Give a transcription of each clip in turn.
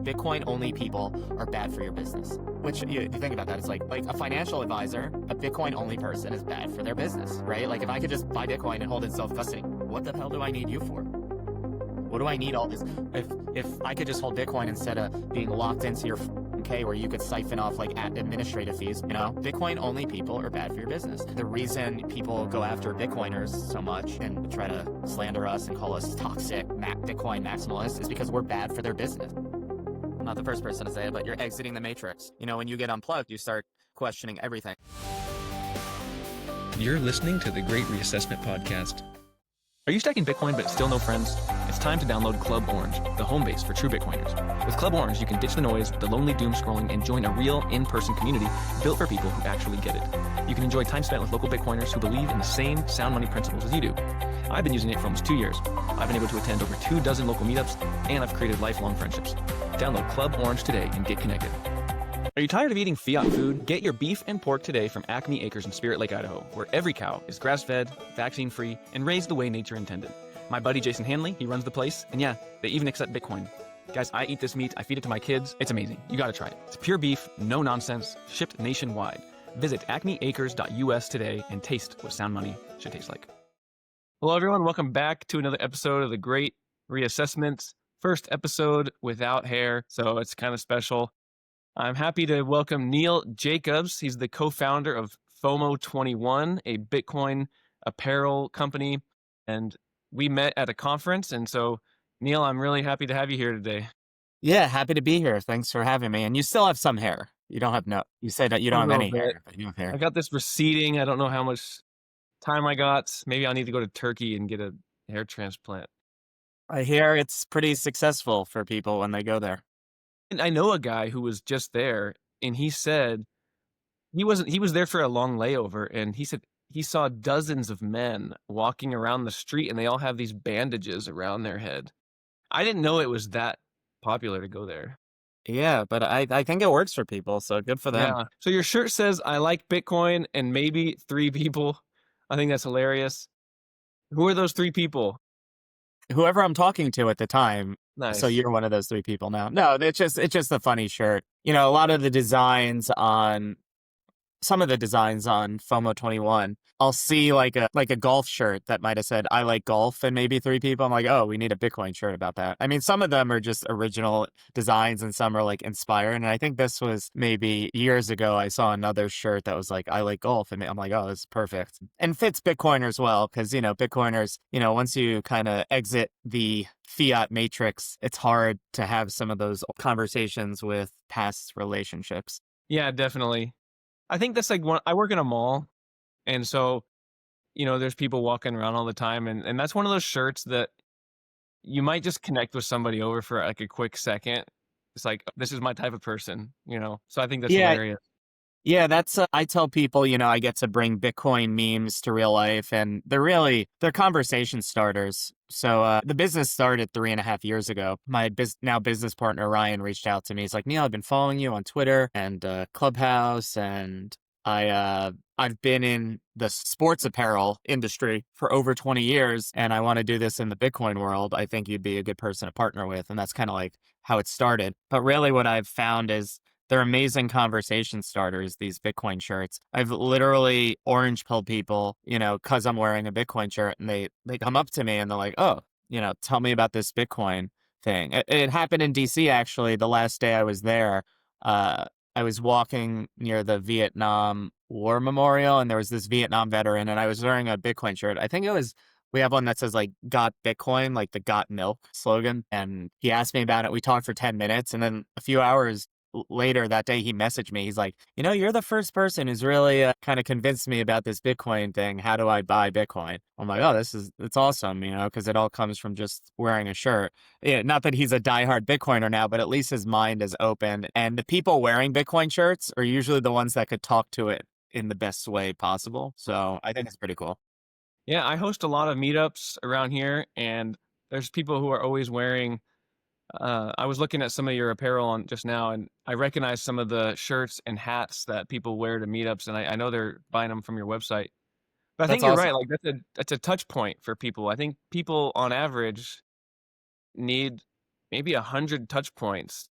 Bitcoin only people are bad for your business. Which, you think about that, it's like a financial advisor, a Bitcoin only person is bad for their business, right? Like if I could just buy Bitcoin and hold it in self-custody, what the hell do I need you for? What do I need all this? If I could just hold Bitcoin instead of being locked into your K where you could siphon off like administrative fees, Bitcoin only people are bad for your business. The reason people go after Bitcoiners so much and try to slander us and call us toxic Bitcoin maximalists is because we're bad for their business. I'm not the first person to say it, but you're exiting the matrix. When you get unplugged, you start questioning everything. You're listening to the Great Reassessment Podcast. Are you stacking Bitcoin but still no friends? It's time to download Club Orange, the home base for true Bitcoiners. With Club Orange, you can ditch the noise, the lonely doom scrolling, and join a real in-person community built for people who actually get it. You can enjoy time spent with local Bitcoiners who believe in the same sound money principles as you do. I've been using it for almost 2 years. I've been able to attend over 24 local meetups, and I've created lifelong friendships. Download Club Orange today and get connected. Are you tired of eating Fiat food? Get your beef and pork today from Acme Acres in Spirit Lake, Idaho, where every cow is grass-fed, vaccine-free, and raised the way nature intended. My buddy Jason Hanley, he runs the place, and yeah, they even accept Bitcoin. Guys, I eat this meat, I feed it to my kids. It's amazing. You gotta try it. It's pure beef, no nonsense, shipped nationwide. Visit acmeacres.us today and taste what sound money should taste like. Hello, everyone. Welcome back to another episode of the Great Reassessment. First episode without hair, so it's kind of special. I'm happy to welcome Neil Jacobs. He's the co-founder of FOMO21, a Bitcoin apparel company, and we met at a conference. And so, Neil, I'm really happy to have you here today. Yeah, happy to be here. Thanks for having me. And you still have some hair. You don't have you said that you don't have any hair, but you have hair. I got this receding. I don't know how much time I got. Maybe I'll need to go to Turkey and get a hair transplant. I hear it's pretty successful for people when they go there. And I know a guy who was just there, and he said he was there for a long layover, and he said he saw dozens of men walking around the street, and they all have these bandages around their head. I didn't know it was that popular to go there. Yeah, but I think it works for people, so good for them. Yeah. So your shirt says, "I like Bitcoin," and maybe 3 people. I think that's hilarious. Who are those 3 people? Whoever I'm talking to at the time. Nice. So you're one of those 3 people now. No, it's just a funny shirt. A lot of the designs on FOMO21, I'll see like a golf shirt that might have said I like golf and maybe 3 people. I'm like, oh, we need a Bitcoin shirt about that. I mean, some of them are just original designs and some are like inspired. And I think this was maybe years ago. I saw another shirt that was like I like golf, and I'm like, oh, this is perfect and fits Bitcoiners well because Bitcoiners, once you kind of exit the Fiat matrix, it's hard to have some of those conversations with past relationships. Yeah, definitely. I think that's like I work in a mall, and so, there's people walking around all the time, and that's one of those shirts that you might just connect with somebody over for like a quick second. It's like, this is my type of person, so I think that's hilarious. Yeah, that's, I tell people, I get to bring Bitcoin memes to real life, and they're conversation starters. So the business started 3.5 years ago. My now business partner, Ryan, reached out to me. He's like, Neil, I've been following you on Twitter and Clubhouse, and I've been in the sports apparel industry for over 20 years, and I want to do this in the Bitcoin world. I think you'd be a good person to partner with. And that's kind of like how it started. But really what I've found is they're amazing conversation starters, these Bitcoin shirts. I've literally orange pilled people, because I'm wearing a Bitcoin shirt, and they come up to me and they're like, oh, tell me about this Bitcoin thing. It happened in DC, actually. The last day I was there, I was walking near the Vietnam War Memorial, and there was this Vietnam veteran, and I was wearing a Bitcoin shirt. I think we have one that says like "Got Bitcoin," like the "Got Milk" slogan. And he asked me about it. We talked for 10 minutes, and then a few hours later that day, he messaged me. He's like, you're the first person who's really kind of convinced me about this Bitcoin thing. How do I buy Bitcoin? I'm like, oh, it's awesome, because it all comes from just wearing a shirt. Yeah, not that he's a diehard Bitcoiner now, but at least his mind is open. And the people wearing Bitcoin shirts are usually the ones that could talk to it in the best way possible. So I think it's pretty cool. Yeah, I host a lot of meetups around here, and there's people who are always wearing I was looking at some of your apparel on just now, and I recognize some of the shirts and hats that people wear to meetups, and I know they're buying them from your website. But I think you're right. Like that's a touch point for people. I think people on average need maybe 100 touch points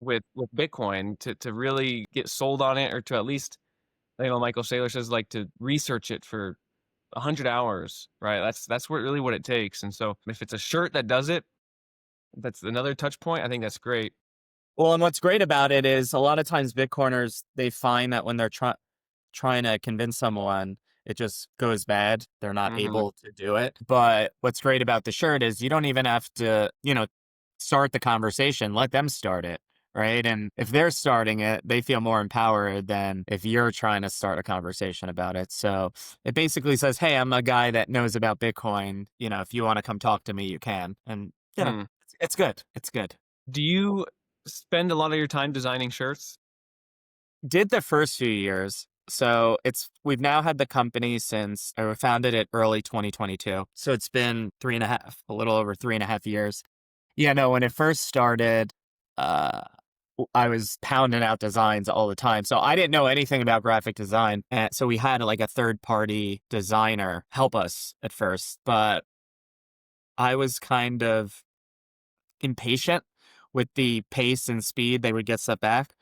with Bitcoin to really get sold on it, or to at least, Michael Saylor says, like, to research it for 100 hours, right? That's what really what it takes. And so if it's a shirt that does it, that's another touch point. I think that's great. Well, and what's great about it is a lot of times Bitcoiners, they find that when they're trying to convince someone, it just goes bad. They're not Hmm. able to do it. But what's great about the shirt is you don't even have to, start the conversation. Let them start it. Right. And if they're starting it, they feel more empowered than if you're trying to start a conversation about it. So it basically says, hey, I'm a guy that knows about Bitcoin. If you want to come talk to me, you can. And, Hmm. it's good. It's good. Do you spend a lot of your time designing shirts? Did the first few years. So we've now had the company since I founded it early 2022. So it's been a little over 3.5 years. Yeah, no, when it first started, uh, I was pounding out designs all the time. So I didn't know anything about graphic design. And so we had like a third party designer help us at first, but I was kind of impatient with the pace and speed they would get stuff back.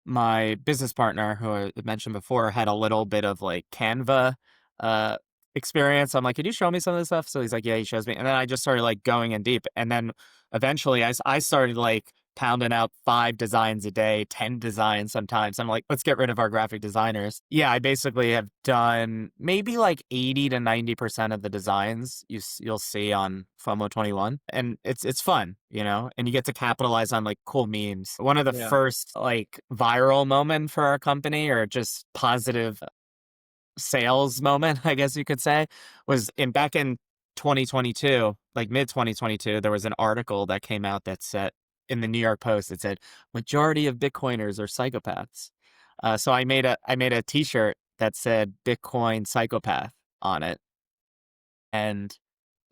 My business partner, who I mentioned before, had a little bit of like Canva uh, experience. I'm like, could you show me some of this stuff? So he's like, yeah, he shows me. And then I just started like going in deep. And then eventually I started like pounding out 5 designs a day, 10 designs sometimes. I'm like, let's get rid of our graphic designers. Yeah, I basically have done maybe like 80 to 90% of the designs you'll see on FOMO21. And it's fun, and you get to capitalize on like cool memes. One of the Yeah. first like viral moment for our company, or just positive sales moment, I guess you could say, was back in 2022, like mid 2022, there was an article that came out that said in the New York Post, it said majority of Bitcoiners are psychopaths. So I made a T-shirt that said Bitcoin psychopath on it, and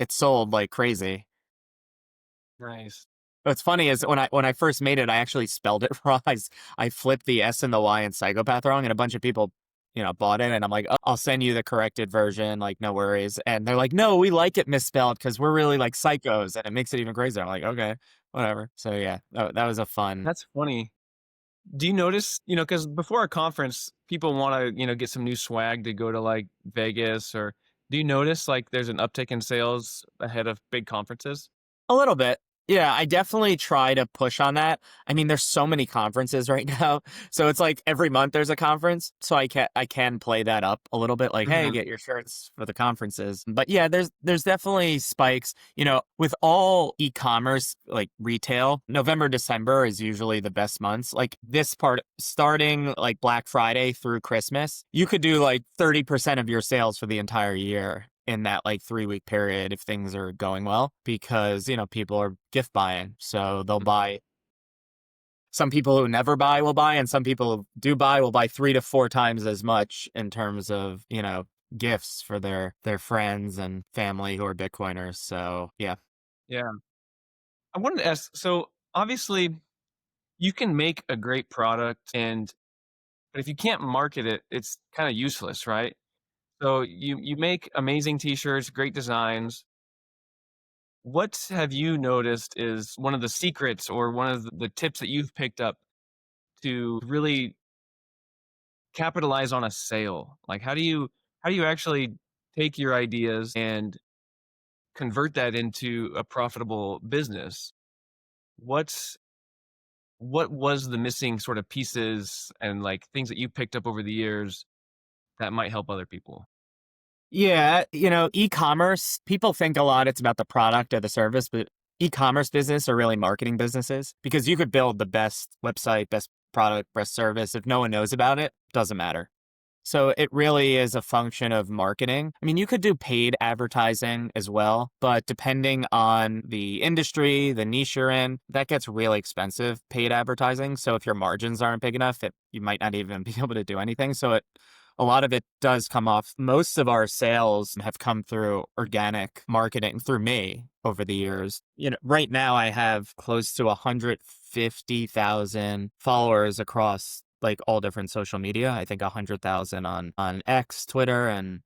it sold like crazy. Nice. What's funny is when I first made it, I actually spelled it wrong. I flipped the S and the Y in psychopath wrong, and a bunch of people, bought it. And I'm like, oh, I'll send you the corrected version, like no worries. And they're like, no, we like it misspelled because we're really like psychos, and it makes it even crazier. I'm like, okay, whatever. So yeah, that was a fun. That's funny. Do you notice, because before a conference, people want to, get some new swag to go to like Vegas, or do you notice like there's an uptick in sales ahead of big conferences? A little bit. Yeah, I definitely try to push on that. I mean, there's so many conferences right now. So it's like every month there's a conference. So I can play that up a little bit like, hey, Hmm. get your shirts for the conferences. But yeah, there's definitely spikes. With all e-commerce, like retail, November, December is usually the best months. Like this part starting like Black Friday through Christmas, you could do like 30% of your sales for the entire year in that like 3-week period if things are going well, because people are gift buying, so they'll buy. Some people who never buy will buy, and some people who do buy will buy 3 to 4 times as much in terms of gifts for their friends and family who are Bitcoiners. So yeah. Yeah. I wanted to ask, so obviously you can make a great product, but if you can't market it, it's kind of useless, right? So you make amazing t-shirts, great designs. What have you noticed is one of the secrets, or one of the tips that you've picked up to really capitalize on a sale? Like, how do you actually take your ideas and convert that into a profitable business? What's what was the missing sort of pieces and like things that you picked up over the years that might help other people? Yeah, e-commerce, people think a lot it's about the product or the service, but e-commerce business are really marketing businesses, because you could build the best website, best product, best service. If no one knows about it, doesn't matter. So it really is a function of marketing. I mean, you could do paid advertising as well, but depending on the industry, the niche you're in, that gets really expensive, paid advertising. So if your margins aren't big enough, you might not even be able to do anything. So a lot of it does come off. Most of our sales have come through organic marketing through me over the years. Right now I have close to 150,000 followers across like all different social media. I think 100,000 on X, Twitter, and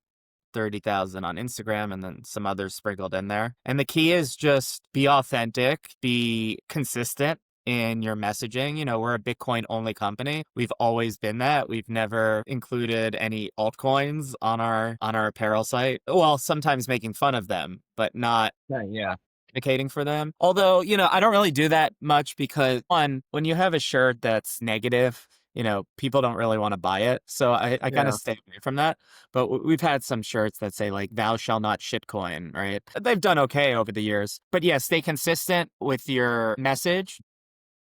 30,000 on Instagram, and then some others sprinkled in there. And the key is just be authentic, be consistent in your messaging. We're a Bitcoin only company. We've always been that. We've never included any altcoins on our apparel site. Well, sometimes making fun of them, but not Yeah. advocating for them. Although, I don't really do that much because one, when you have a shirt that's negative, people don't really want to buy it. So I kind of Yeah. stay away from that. But we've had some shirts that say like, thou shall not shitcoin, right? They've done okay over the years. But yeah, stay consistent with your message.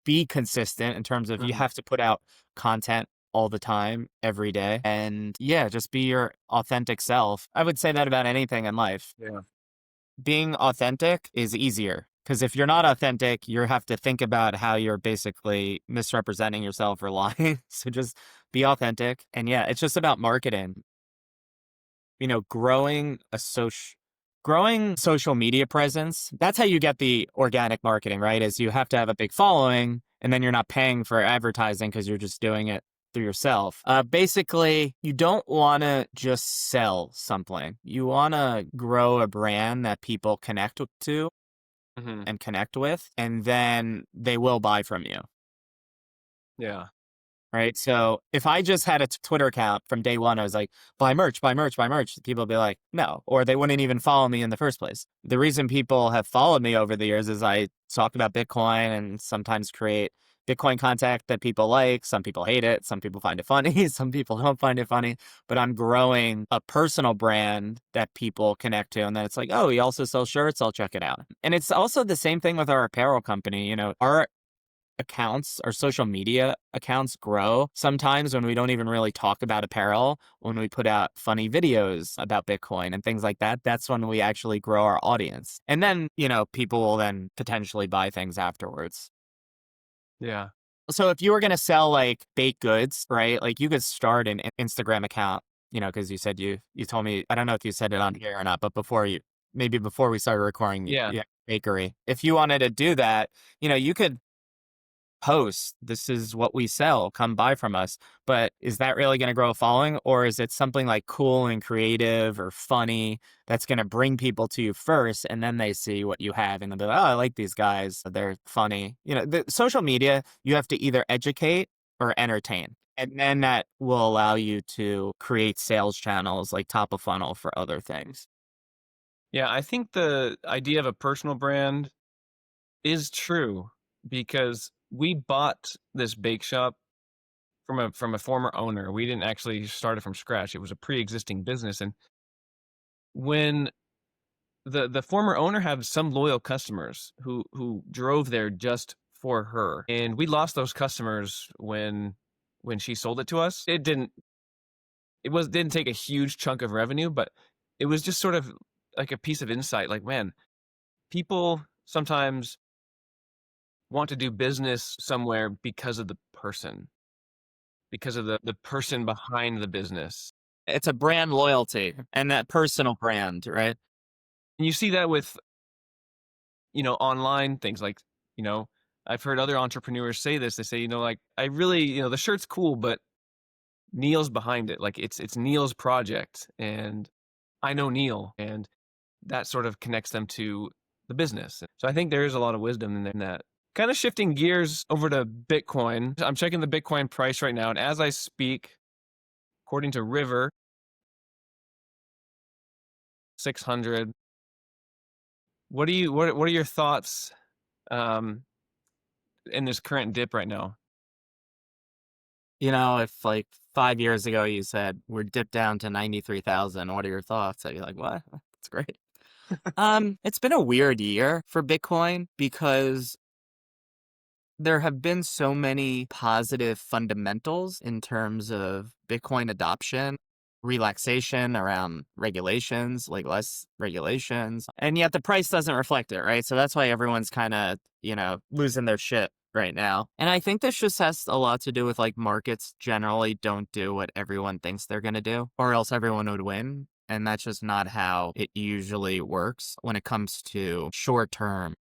Be consistent in terms of you Mhm. have to put out content all the time, every day. And yeah, just be your authentic self. I would say that about anything in life. Yeah. Being authentic is easier because if you're not authentic, you have to think about how you're basically misrepresenting yourself or lying. So just be authentic. And yeah, it's just about marketing. Growing growing social media presence. That's how you get the organic marketing, right? Is you have to have a big following and then you're not paying for advertising because you're just doing it through yourself. Basically, you don't want to just sell something. You want to grow a brand that people connect to Hmm. and connect with, and then they will buy from you. Yeah. Right. So if I just had a Twitter account from day one, I was like, buy merch, buy merch, buy merch. People would be like, no, or they wouldn't even follow me in the first place. The reason people have followed me over the years is I talk about Bitcoin and sometimes create Bitcoin content that people like. Some people hate it. Some people find it funny. Some people don't find it funny. But I'm growing a personal brand that people connect to. And then it's like, oh, he also sells shirts. I'll check it out. And it's also the same thing with our apparel company. Our accounts, our social media accounts grow sometimes when we don't even really talk about apparel, when we put out funny videos about Bitcoin and things like that. That's when we actually grow our audience. And then, people will then potentially buy things afterwards. Yeah. So if you were going to sell like baked goods, right? Like you could start an Instagram account, because you said you told me, I don't know if you said it on here or not, but maybe before we started recording, Yeah. yeah, bakery. If you wanted to do that, you could post, this is what we sell, come buy from us. But is that really going to grow a following? Or is it something like cool and creative or funny that's going to bring people to you first? And then they see what you have and they'll be like, oh, I like these guys. They're funny. The social media, you have to either educate or entertain. And then that will allow you to create sales channels like top of funnel for other things. Yeah. I think the idea of a personal brand is true because we bought this bake shop from a former owner. We didn't actually start it from scratch. It was a pre-existing business. And when the former owner had some loyal customers who drove there just for her, and we lost those customers when she sold it to us. It didn't take a huge chunk of revenue, but it was just sort of like a piece of insight. Like, man, people sometimes want to do business somewhere because of the person, because of the person behind the business. It's a brand loyalty and that personal brand, right? And you see that with, online things like, you know, I've heard other entrepreneurs say this. They say, like, I really, the shirt's cool, but Neil's behind it. Like it's Neil's project and I know Neil, and that sort of connects them to the business. So I think there is a lot of wisdom in that. Kind of shifting gears over to Bitcoin. I'm checking the Bitcoin price right now, and as I speak, according to River, 600. What are your thoughts um in this current dip right now? If like 5 years ago you said we're dipped down to 93,000, what are your thoughts? I'd be like, what? That's great. It's been a weird year for Bitcoin because there have been so many positive fundamentals in terms of Bitcoin adoption, relaxation around regulations, like less regulations. And yet the price doesn't reflect it, right? So that's why everyone's kind of, losing their shit right now. And I think this just has a lot to do with like markets generally don't do what everyone thinks they're going to do, or else everyone would win. And that's just not how it usually works when it comes to short term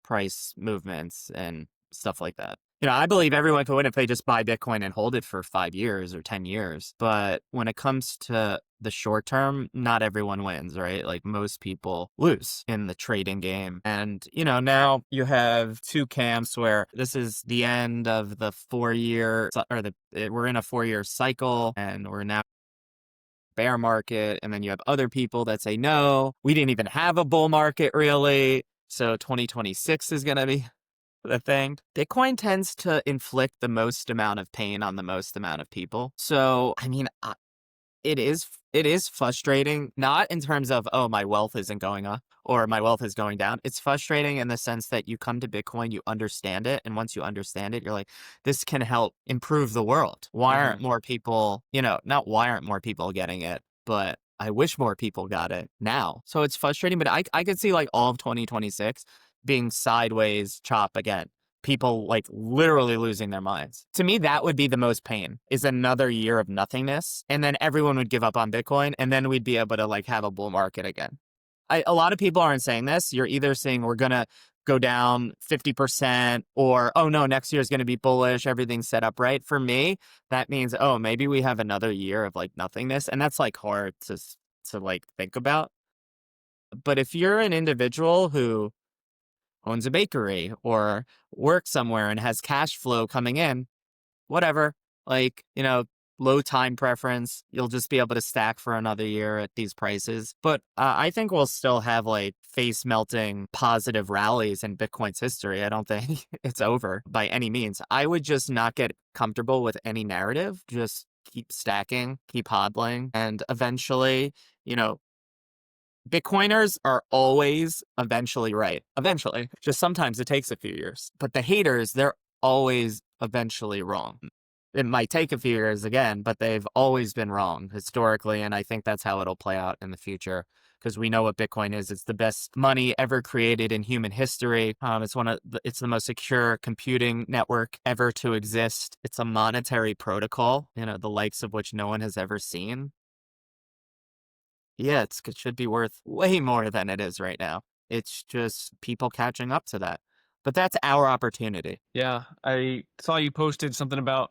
price movements and stuff like that. I believe everyone could win if they just buy Bitcoin and hold it for 5 years or 10 years. But when it comes to the short term, not everyone wins, right? Like most people lose in the trading game. And, now you have two camps where this is the end of the 4 year, or we're in a 4 year cycle and we're now bear market. And then you have other people that say, no, we didn't even have a bull market really. So 2026 is going to be the thing. Bitcoin tends to inflict the most amount of pain on the most amount of people. So, I mean, it is frustrating, not in terms of, oh, my wealth isn't going up or my wealth is going down. It's frustrating in the sense that you come to Bitcoin, you understand it. And once you understand it, you're like, this can help improve the world. Why aren't more people, not why aren't more people getting it, but I wish more people got it now. So it's frustrating, but I could see like all of 2026 being sideways chop again. People like literally losing their minds. To me, that would be the most pain, is another year of nothingness. And then everyone would give up on Bitcoin and then we'd be able to like have a bull market again. A lot of people aren't saying this. You're either saying we're going to go down 50% or, oh no, next year is going to be bullish. Everything's set up right. For me, that means, oh, maybe we have another year of like nothingness. And that's like hard to like think about. But if you're an individual who owns a bakery or works somewhere and has cash flow coming in, whatever, like, low time preference, you'll just be able to stack for another year at these prices. But I think we'll still have like face melting positive rallies in Bitcoin's history. I don't think it's over by any means. I would just not get comfortable with any narrative, just keep stacking, keep hodling, and eventually, Bitcoiners are always eventually right. Eventually. Just sometimes it takes a few years. But the haters, they're always eventually wrong. It might take a few years again, but they've always been wrong historically. And I think that's how it'll play out in the future, because we know what Bitcoin is. It's the best money ever created in human history. It's the most secure computing network ever to exist. It's a monetary protocol, the likes of which no one has ever seen. Yeah, it should be worth way more than it is right now. It's just people catching up to that. But that's our opportunity. Yeah, I saw you posted something about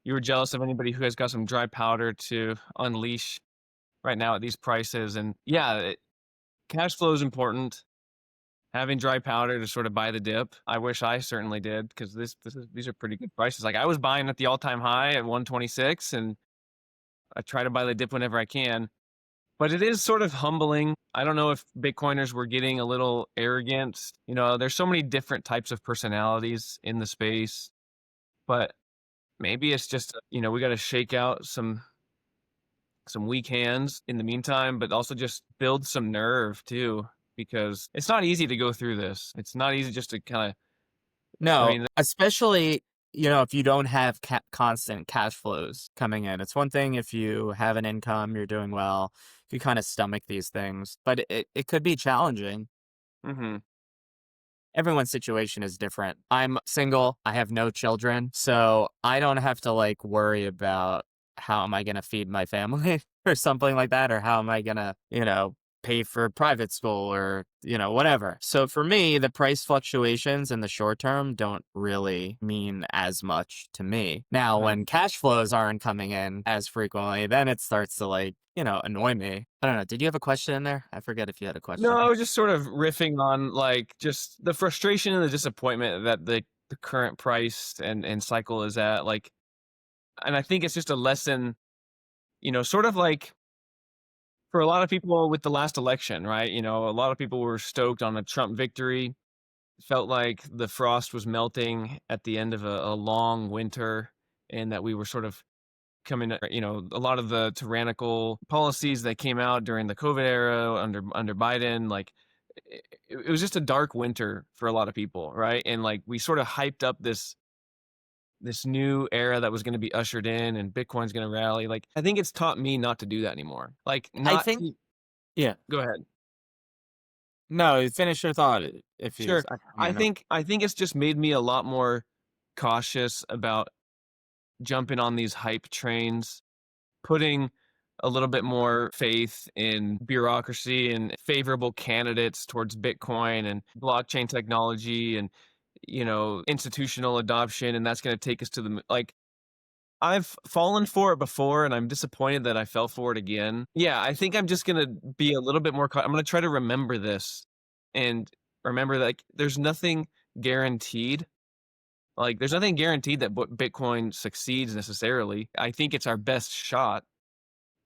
you were jealous of anybody who has got some dry powder to unleash right now at these prices. And yeah, cash flow is important. Having dry powder to sort of buy the dip. I wish I certainly did, because these are pretty good prices. Like I was buying at the all-time high at 126, and I try to buy the dip whenever I can. But it is sort of humbling. I don't know if Bitcoiners were getting a little arrogant. There's so many different types of personalities in the space, but maybe it's just, we got to shake out some weak hands in the meantime, but also just build some nerve too, because it's not easy to go through this. It's not easy just to kind of, I No, mean, especially, if you don't have constant cash flows coming in. It's one thing if you have an income, you're doing well, you kind of stomach these things, but it could be challenging. mm-hmm. Everyone's situation is different. I'm single. I have no children, so I don't have to like worry about how am I going to feed my family or something like that, or how am I going to, pay for private school or, whatever. So for me, the price fluctuations in the short term don't really mean as much to me. Now, when cash flows aren't coming in as frequently, then it starts to like, annoy me. I don't know. Did you have a question in there? I forget if you had a question. No, I was just sort of riffing on like just the frustration and the disappointment that the current price and cycle is at. Like, and I think it's just a lesson, sort of like for a lot of people with the last election, right? A lot of people were stoked on a Trump victory. Felt like the frost was melting at the end of a long winter, and that we were sort of coming to, a lot of the tyrannical policies that came out during the COVID era under Biden, like it was just a dark winter for a lot of people, right? And like we sort of hyped up this new era that was going to be ushered in, and Bitcoin's going to rally. Like I think it's taught me not to do that anymore. Like I not think, yeah. go ahead. No, finish your thought if you. Sure. I think it's just made me a lot more cautious about jumping on these hype trains, putting a little bit more faith in bureaucracy and favorable candidates towards Bitcoin and blockchain technology. And institutional adoption, and that's going to take us to like I've fallen for it before, and I'm disappointed that I fell for it again. Yeah, I think I'm just gonna be a little bit more I'm gonna try to remember this and remember that, like, there's nothing guaranteed. Like, there's nothing guaranteed that Bitcoin succeeds necessarily. I think it's our best shot.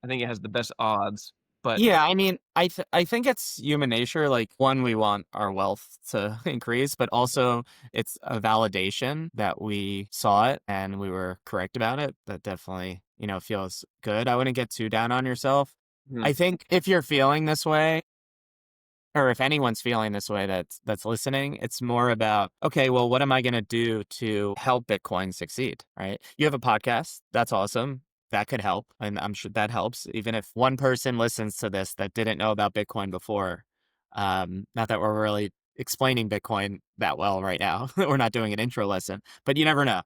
I think it has the best odds, but Yeah, I mean, I think it's human nature. Like, one, we want our wealth to increase, but also it's a validation that we saw it and we were correct about it. That definitely, feels good. I wouldn't get too down on yourself. I Mhm, think if you're feeling this way, or if anyone's feeling this way that's listening, it's more about, okay, well, what am I going to do to help Bitcoin succeed, right? You have a podcast. That's awesome. That could help. And I'm sure that helps. Even if one person listens to this that didn't know about Bitcoin before, not that we're really explaining Bitcoin that well right now. We're not doing an intro lesson, but you never know.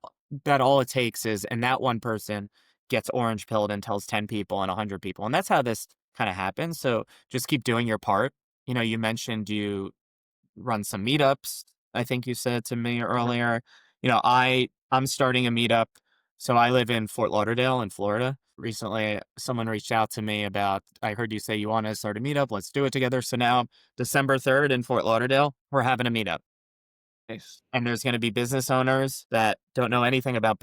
That all it takes is, and that one person gets orange pilled and tells 10 people and 100 people. And that's how this kind of happens. So just keep doing your part. You mentioned you run some meetups. I think you said to me mhm. earlier. I'm starting a meetup. So I live in Fort Lauderdale in Florida. Recently, someone reached out to me about, I heard you say you want to start a meetup. Let's do it together. So now, December 3rd in Fort Lauderdale, we're having a meetup. Nice. And there's going to be business owners that don't know anything about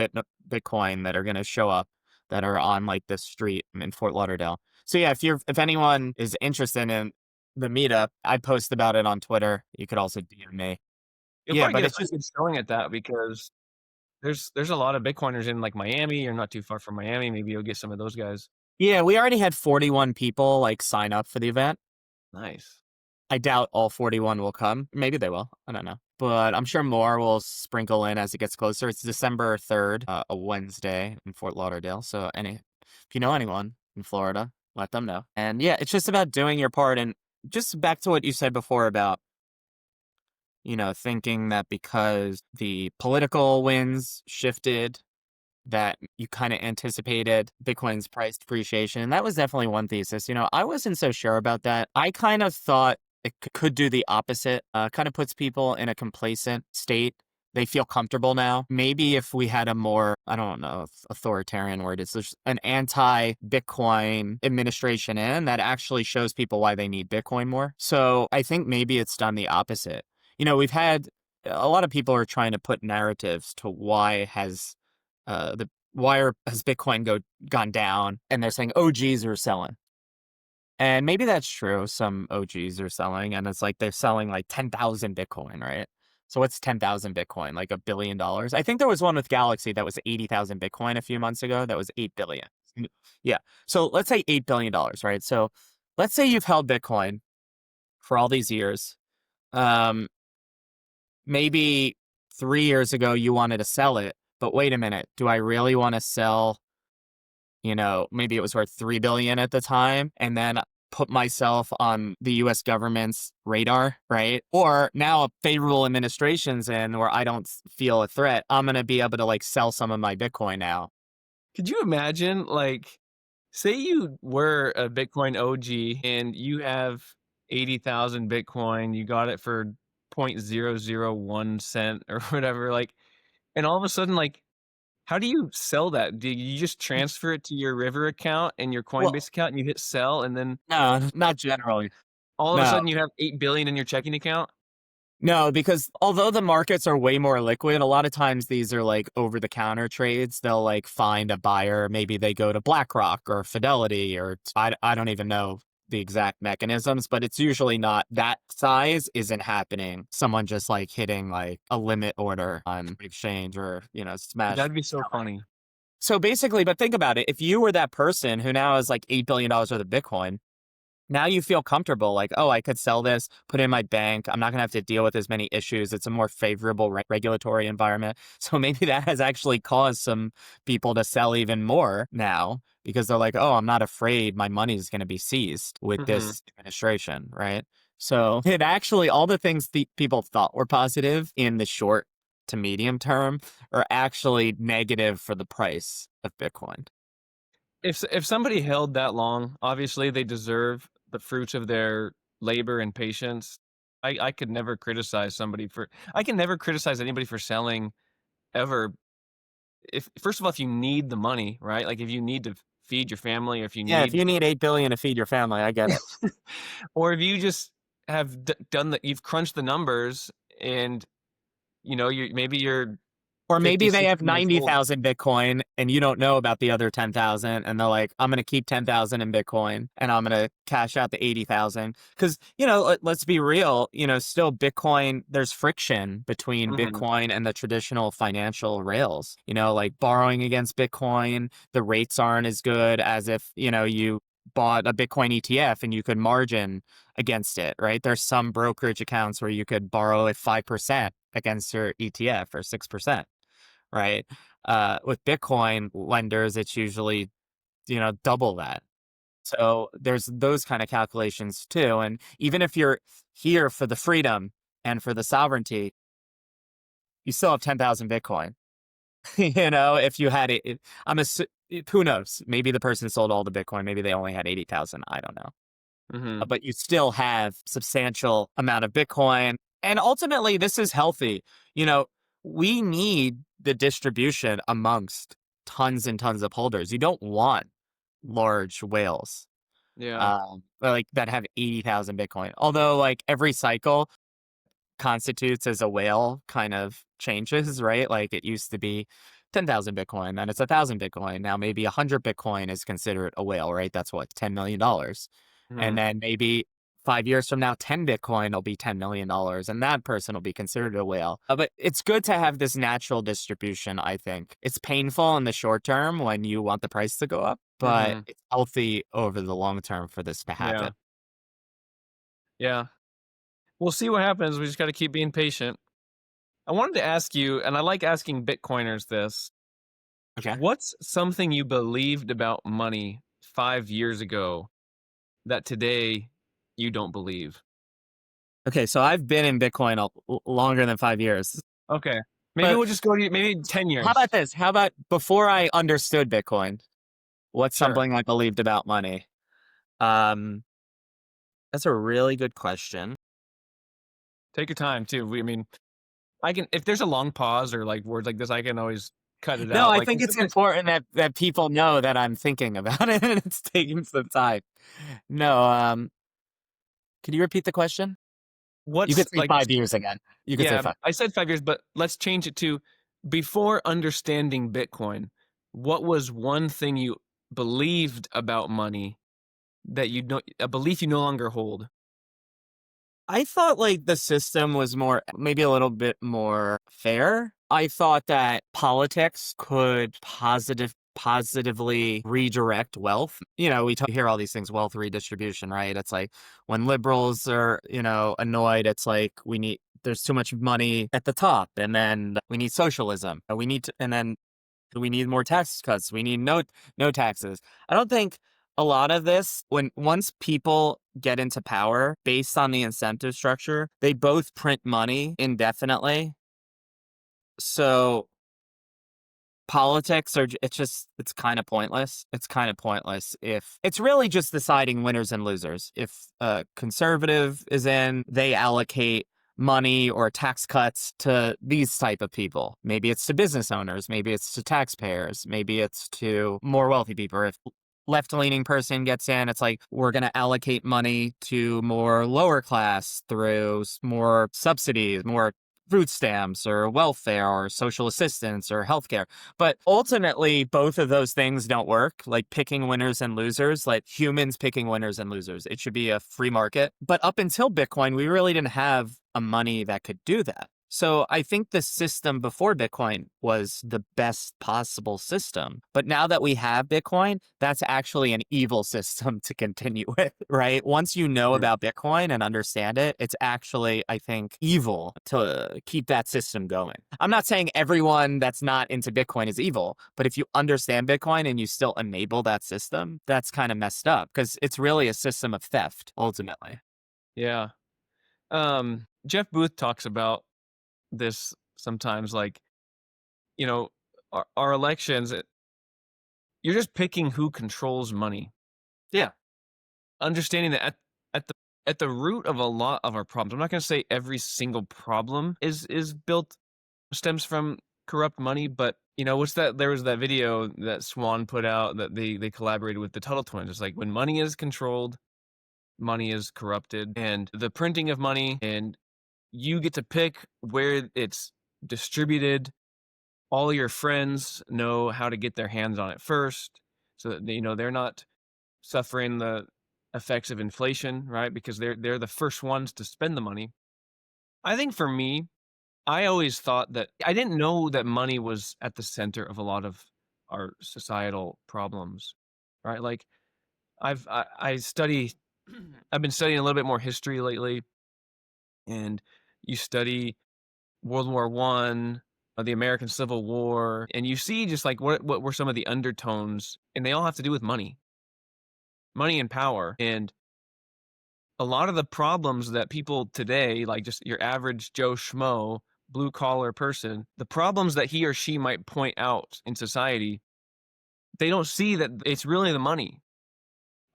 Bitcoin that are going to show up that are on like this street in Fort Lauderdale. So yeah, if anyone is interested in the meetup, I post about it on Twitter. You could also DM me. You'll Yeah, probably but get a it's pretty just good showing at that because there's a lot of Bitcoiners in, like, Miami. You're not too far from Miami, maybe you'll get some of those guys. yeah, we already had 41 people like sign up for the event. Nice. I doubt all 41 will come. Maybe they will. I don't know. But I'm sure more will sprinkle in as it gets closer. It's December 3rd, a Wednesday in Fort Lauderdale. So if you know anyone in Florida, let them know. And yeah, it's just about doing your part. And just back to what you said before about, thinking that because the political winds shifted, that you kind of anticipated Bitcoin's price depreciation. And that was definitely one thesis. I wasn't so sure about that. I kind of thought it could do the opposite. Kind of puts people in a complacent state. They feel comfortable now. Maybe if we had a more, I don't know, if authoritarian word, it's just an anti-Bitcoin administration in that actually shows people why they need Bitcoin more. So I think maybe it's done the opposite. We've had a lot of people are trying to put narratives to the has Bitcoin gone down, and they're saying OGs are selling. And maybe that's true. Some OGs are selling, and it's like they're selling like 10,000 Bitcoin, right? So what's 10,000 Bitcoin? Like $1 billion? I think there was one with Galaxy that was 80,000 Bitcoin a few months ago. That was 8 billion. Yeah. So let's say $8 billion, right? So let's say you've held Bitcoin for all these years. Um, Maybe 3 years ago you wanted to sell it, but wait a minute. Do I really want to sell, maybe it was worth 3 billion at the time, and then put myself on the US government's radar, right? Or now a favorable administration's in where I don't feel a threat. I'm going to be able to like sell some of my Bitcoin now. Could you imagine, like, say you were a Bitcoin OG and you have 80,000 Bitcoin, you got it for 0.001 cent or whatever, like, and all of a sudden, like, how do you sell that? Do you just transfer it to your River account and your Well, Coinbase account and you hit sell and then no, not generally. all of a No. sudden you have 8 billion in your checking account? No, because although the markets are way more liquid, a lot of times these are like over the counter trades. They'll like find a buyer. Maybe they go to BlackRock or Fidelity or I don't even know the exact mechanisms, but it's usually not that size isn't happening. Someone just like hitting like a limit order on exchange or, smash. That'd be so funny. So basically, but think about it. If you were that person who now has like $8 billion worth of Bitcoin, now you feel comfortable like, oh, I could sell this, put it in my bank. I'm not going to have to deal with as many issues. It's a more favorable regulatory environment. So maybe that has actually caused some people to sell even more now because they're like, oh, I'm not afraid my money is going to be seized with Mhm. this administration, right? So it actually, all the things people thought were positive in the short to medium term are actually negative for the price of Bitcoin. If somebody held that long, obviously they deserve the fruits of their labor and patience. I could never criticize somebody for I can never criticize anybody for selling ever. If first of all, if you need the money, right? Like if you need to feed your family, or if you Yeah, if need, you need 8 billion to feed your family, I get it. or if you just have done that, you've crunched the numbers, and you maybe you're Or 50, maybe they have 60 years old. 90,000 Bitcoin and you don't know about the other 10,000 and they're like, I'm going to keep 10,000 in Bitcoin and I'm going to cash out the 80,000. Cuz let's be real, still Bitcoin, there's friction between Hmm. Bitcoin and the traditional financial rails. Like borrowing against Bitcoin, the rates aren't as good as if, you bought a Bitcoin ETF and you could margin against it, right? There's some brokerage accounts where you could borrow at 5% against your ETF or 6%, right? With Bitcoin lenders, it's usually, double that. So there's those kind of calculations too. And even if you're here for the freedom and for the sovereignty, you still have 10,000 Bitcoin. If you had it, who knows? Maybe the person sold all the Bitcoin. Maybe they only had 80,000. I don't know. Hmm. But you still have substantial amount of Bitcoin. And ultimately, this is healthy. You know, we need the distribution amongst tons and tons of holders. You don't want large whales Yeah. like that have 80,000 Bitcoin. Although like every cycle constitutes as a whale kind of changes, right? Like it used to be 10,000 Bitcoin, then it's 1,000 Bitcoin. Now maybe 100 Bitcoin is considered a whale, right? That's what, $10 million. And Hmm. then maybe 5 years from now, 10 Bitcoin will be $10 million, and that person will be considered a whale. But it's good to have this natural distribution, I think. It's painful in the short term when you want the price to go up, but Hmm. it's healthy over the long term for this to Yeah. happen. Yeah. We'll see what happens. We just got to keep being patient. I wanted to ask you, and I like asking Bitcoiners this: Okay. what's something you believed about money 5 years ago that today you don't believe? Okay, so I've been in Bitcoin longer than 5 years. Okay. Maybe But we'll just go to maybe 10 how about years. this? How about before I understood Bitcoin, what's Sure. something I believed about money? Um, that's a really good question. Take your time too. I mean, I can, if there's a long pause or like words like this, I can always cut it No, out. I Like think it's important that people know that I'm thinking about it and it's taking some time. No, can you repeat the question? You what's could say like, 5 years again. You could say yeah, five. I said 5 years, but let's change it to before understanding Bitcoin. What was one thing you believed about money that you know, a belief you no longer hold? I thought like the system was more, maybe a little bit more fair. I thought that politics could positively redirect wealth. We hear all these things, wealth redistribution, right? It's like when liberals are, annoyed, it's like there's too much money at the top and then we need socialism. And then we need more tax cuts. We need no taxes. I don't think a lot of this, when once people get into power based on the incentive structure, they both print money indefinitely. So politics it's kind of pointless. It's kind of pointless if it's really just deciding winners and losers. If a conservative is in, they allocate money or tax cuts to these type of people. Maybe it's to business owners, maybe it's to taxpayers, maybe it's to more wealthy people. If left-leaning person gets in, it's like we're going to allocate money to more lower class through more subsidies, more food stamps or welfare or social assistance or healthcare. But ultimately, both of those things don't work, like picking winners and losers, like humans picking winners and losers. It should be a free market. But up until Bitcoin, we really didn't have a money that could do that. So I think the system before Bitcoin was the best possible system. But now that we have Bitcoin, that's actually an evil system to continue with, right? Once you know Mhm. about Bitcoin and understand it, it's actually, I think, evil to keep that system going. I'm not saying everyone that's not into Bitcoin is evil, but if you understand Bitcoin and you still enable that system, that's kind of messed up because it's really a system of theft, ultimately. Yeah. Jeff Booth talks about this sometimes, like, you know, our elections, you're just picking who controls money. Yeah. Understanding that at the at the root of a lot of our problems. I'm not going to say every single problem is built stems from corrupt money, but what's that? There was that video that Swan put out that they collaborated with the Tuttle twins. It's like when money is controlled, money is corrupted, and the printing of money, and you get to pick where it's distributed. All your friends know how to get their hands on it first, so that they're not suffering the effects of inflation, right? Because they're the first ones to spend the money. I think for me, I always thought that I didn't know that money was at the center of a lot of our societal problems, right? Like I study I've been studying a little bit more history lately, and you study World War One, the American Civil War, and you see just like what were some of the undertones, and they all have to do with money and power. And a lot of the problems that people today, like just your average Joe Schmo, blue collar person, the problems that he or she might point out in society, they don't see that it's really the money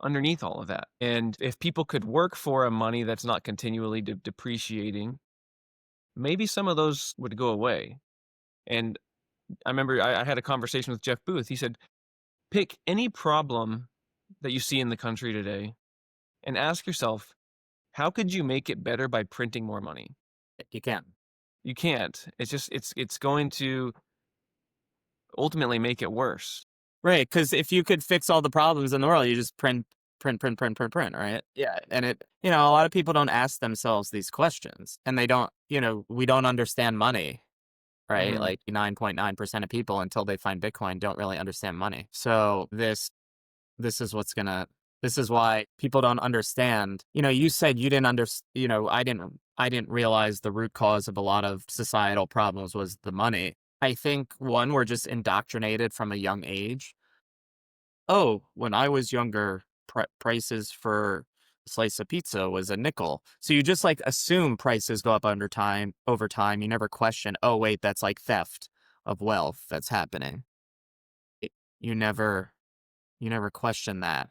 underneath all of that. And if people could work for a money that's not continually depreciating, maybe some of those would go away. And I remember I had a conversation with Jeff Booth. He said, pick any problem that you see in the country today and ask yourself, how could you make it better by printing more money? You can't. You can't. It's just it's going to ultimately make it worse. Right, because if you could fix all the problems in the world, you just print, right? Yeah, and a lot of people don't ask themselves these questions, and they don't, we don't understand money, right? Mhm. Like 9.9% of people until they find Bitcoin don't really understand money. So this is this is why people don't understand. You said you didn't I didn't realize the root cause of a lot of societal problems was the money. I think one, we're just indoctrinated from a young age. Oh, when I was younger, prices for a slice of pizza was a nickel. So you just like assume prices go up over time. You never question, oh wait, that's like theft of wealth that's happening. It- you never you never question that.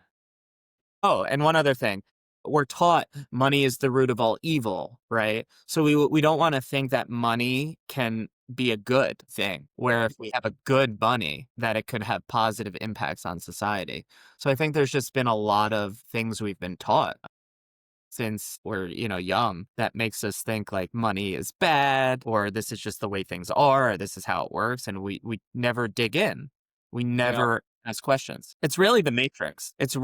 Oh, and one other thing. We're taught money is the root of all evil, right? So we don't want to think that money can be a good thing, where if we have a good money, that it could have positive impacts on society. So I think there's just been a lot of things we've been taught since we're, young, that makes us think like money is bad, or this is just the way things are, or this is how it works, and we never dig in. We Yeah. never ask questions. It's really the Matrix. It's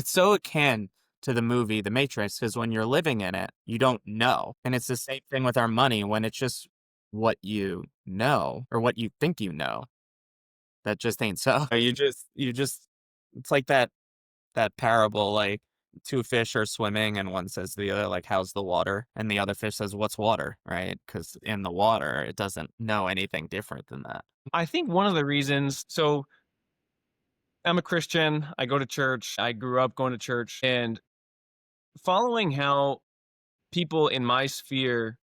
so akin to the movie The Matrix, because when you're living in it, you don't know. And it's the same thing with our money when it's just what you know or what you think you know. That just ain't so. You just it's like that parable, like two fish are swimming and one says to the other, like, how's the water? And the other fish says, what's water? Right? Because in the water, it doesn't know anything different than that. I think one of the reasons, so I'm a Christian, I go to church, I grew up going to church, and following how people in my sphere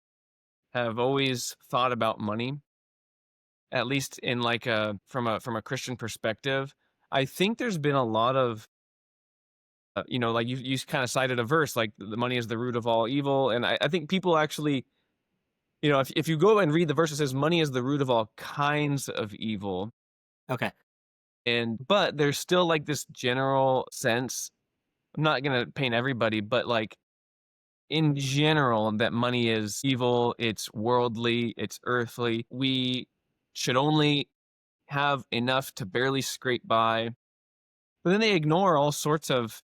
have always thought about money, at least in like a from a Christian perspective, I think there's been a lot of like you kind of cited a verse like the money is the root of all evil, and I think people actually, if you go and read the verse, it says money is the root of all kinds of evil. Okay. And but there's still like this general sense, I'm not gonna paint everybody, but like in general, that money is evil, it's worldly, it's earthly. We should only have enough to barely scrape by. But then they ignore all sorts of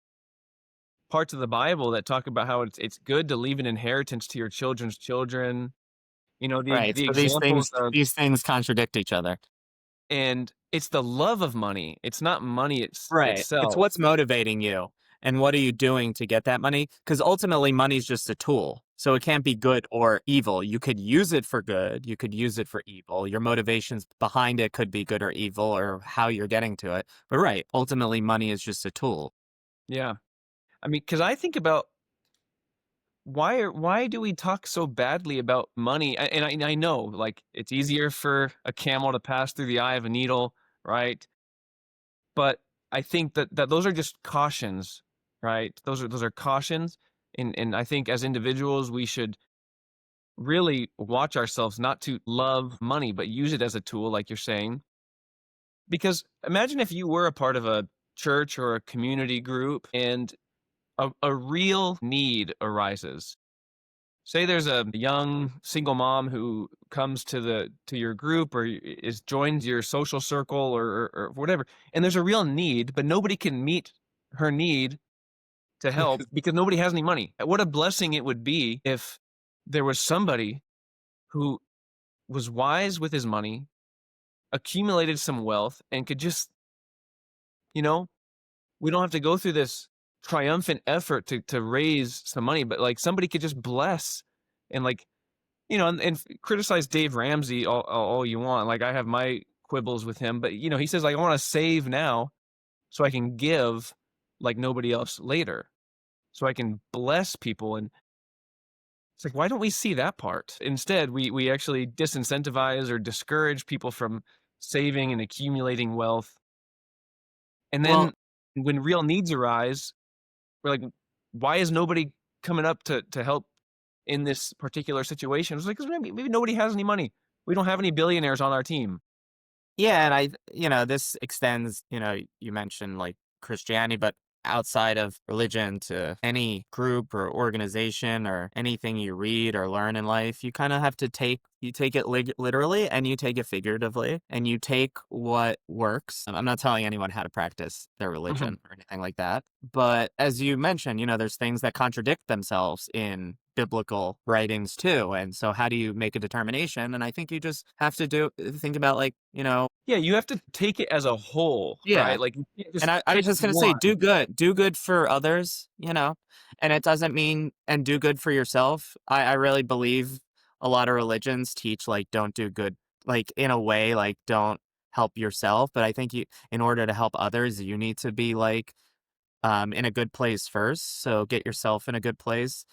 parts of the Bible that talk about how it's good to leave an inheritance to your children's children. Right. The So these examples things of, these things contradict each other. and it's the love of money. It's not money Right. It's itself. what's motivating you and what are you doing to get that money? Because ultimately, money's just a tool. So it can't be good or evil. You could use it for good. You could use it for evil. Your motivations behind it could be good or evil or how you're getting to it. But right, ultimately, money is just a tool. Yeah. I mean, because I think about why do we talk so badly about money? And I know like it's easier for a camel to pass through the eye of a needle, right? But I think that those are just cautions, right? Those are cautions. And I think as individuals, we should really watch ourselves not to love money, but use it as a tool, like you're saying. Because imagine if you were a part of a church or a community group and a real need arises. Say there's a young single mom who comes to your group or is joins your social circle or whatever, and there's a real need, but nobody can meet her need to help because nobody has any money. What a blessing it would be if there was somebody who was wise with his money, accumulated some wealth, and could just, you know, we don't have to go through this triumphant effort to raise some money, but like somebody could just bless and like, and criticize Dave Ramsey all you want. Like I have my quibbles with him, but he says like I want to save now so I can give like nobody else later. So I can bless people. And it's like, why don't we see that part? Instead, we actually disincentivize or discourage people from saving and accumulating wealth. And then Well, when real needs arise, we're like, why is nobody coming up to help in this particular situation? It's like, 'cause maybe nobody has any money. We don't have any billionaires on our team. yeah, and this extends, you mentioned like Christianity, but outside of religion to any group or organization or anything you read or learn in life, you kind of have to you take it literally and you take it figuratively and you take what works. I'm not telling anyone how to practice their Mhm. religion or anything like that. But as you mentioned, there's things that contradict themselves in biblical writings too. And so how do you make a determination? And I think you just have to think about like, Yeah, you have to take it as a whole, yeah. right? Like you can't And just I was pick just gonna say, one. do good for others, and it doesn't mean and do good for yourself. I really believe a lot of religions teach like don't do good, like in a way, like don't help yourself. But I think in order to help others, you need to be like in a good place first. So get yourself in a good place.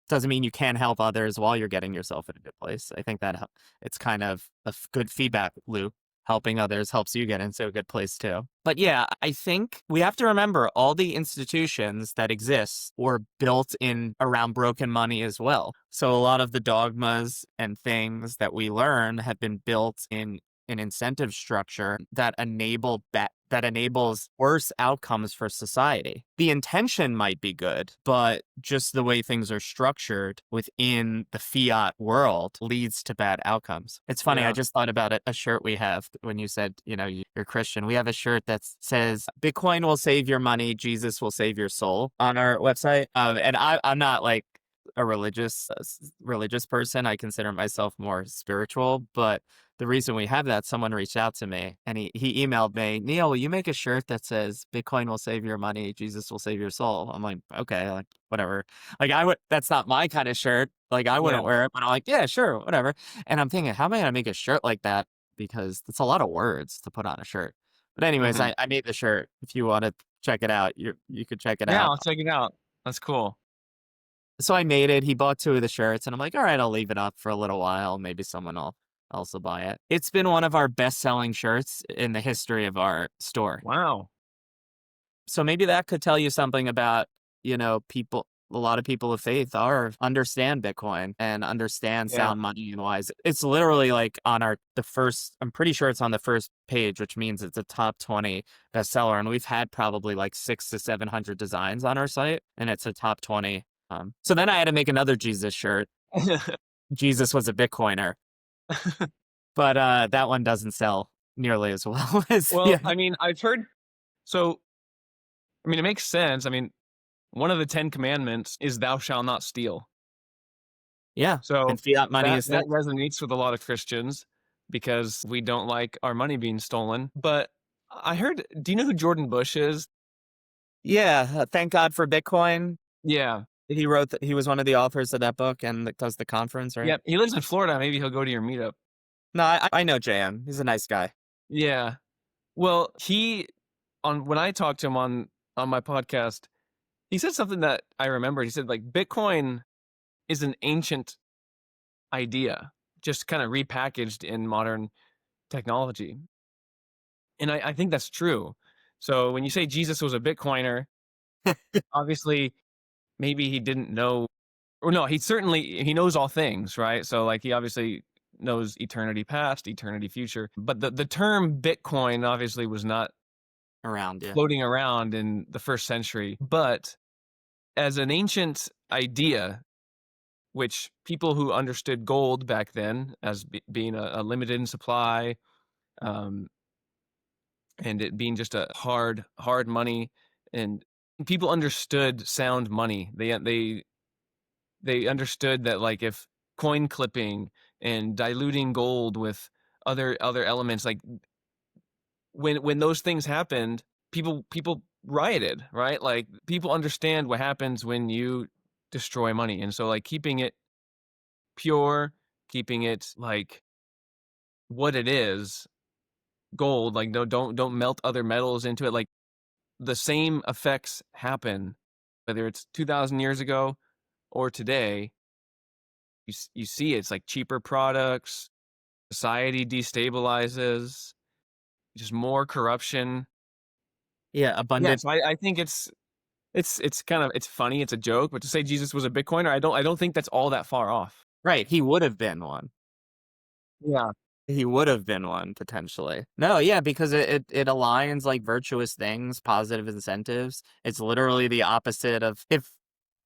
Doesn't mean you can't help others while you're getting yourself in a good place. I think that it's kind of a good feedback loop. Helping others helps you get into a good place too. But yeah, I think we have to remember all the institutions that exist were built in around broken money as well. So a lot of the dogmas and things that we learn have been built in an incentive structure that enables worse outcomes for society. The intention might be good, but just the way things are structured within the fiat world leads to bad outcomes. It's funny, I Yeah. just thought about it, a shirt we have when you said, you're Christian. We have a shirt that says, Bitcoin will save your money, Jesus will save your soul on our website. And I'm not like a religious person. I consider myself more spiritual, but the reason we have that, someone reached out to me and he emailed me, Neil, will you make a shirt that says Bitcoin will save your money, Jesus will save your soul? I'm like, okay, like whatever. Like that's not my kind of shirt. Like I Yeah. wouldn't wear it, but I'm like, yeah, sure, whatever. And I'm thinking, how am I gonna make a shirt like that? Because it's a lot of words to put on a shirt. But anyways, Mhm. I made the shirt. If you want to check it out, you could check it Yeah, out. I'll check it out. That's cool. So I made it. He bought two of the shirts, and I'm like, all right, I'll leave it up for a little while. Maybe someone will also buy it. It's been one of our best-selling shirts in the history of our store. Wow. So maybe that could tell you something about, people. A lot of people of faith understand Bitcoin and understand Yeah. sound money and wise. It's literally like on the first. I'm pretty sure it's on the first page, which means it's a top 20 bestseller. And we've had probably like 600 to 700 designs on our site, and it's a top 20. So then I had to make another Jesus shirt. Jesus was a Bitcoiner, but that one doesn't sell nearly as well as the Well, other. I mean, I've heard so I mean, it makes sense. I mean, one of the 10 commandments is thou shalt not steal. Yeah, So and fiat money that is that theft. resonates with a lot of Christians because we don't like our money being stolen. But I heard, do you know who Jordan Bush is? Yeah, thank God for Bitcoin. Yeah. He was one of the authors of that book and that does the conference, right? Yeah. He lives in Florida. Maybe he'll go to your meetup. No, I know JM. He's a nice guy. Yeah. Well, he on when I talked to him on my podcast, he said something that I remembered. He said like Bitcoin is an ancient idea, just kind of repackaged in modern technology. And I think that's true. So when you say Jesus was a Bitcoiner, obviously maybe he didn't know, or no, he knows all things, right? So like he obviously knows eternity past, eternity future. But the term Bitcoin obviously was not Around you. floating around in the first century. But as an ancient idea, which people who understood gold back then as being a limited in supply, um, and it being just a hard money, and people understood sound money. They understood that, like, if coin clipping and diluting gold with other elements, like when those things happened, people rioted, right? Like people understand what happens when you destroy money, and so like keeping it pure, keeping it like what it is, gold, like no, don't melt other metals into it. Like the same effects happen whether it's 2,000 years ago or today. You see it's like cheaper products, society destabilizes, just more corruption. Yeah, Yeah, abundant. so I think it's kind of, it's funny, it's a joke, but to say Jesus was a Bitcoiner, I don't think that's all that far off. Right, he would have been one. Yeah. He would have been one potentially. No, yeah, because it aligns like virtuous things, positive incentives. It's literally the opposite of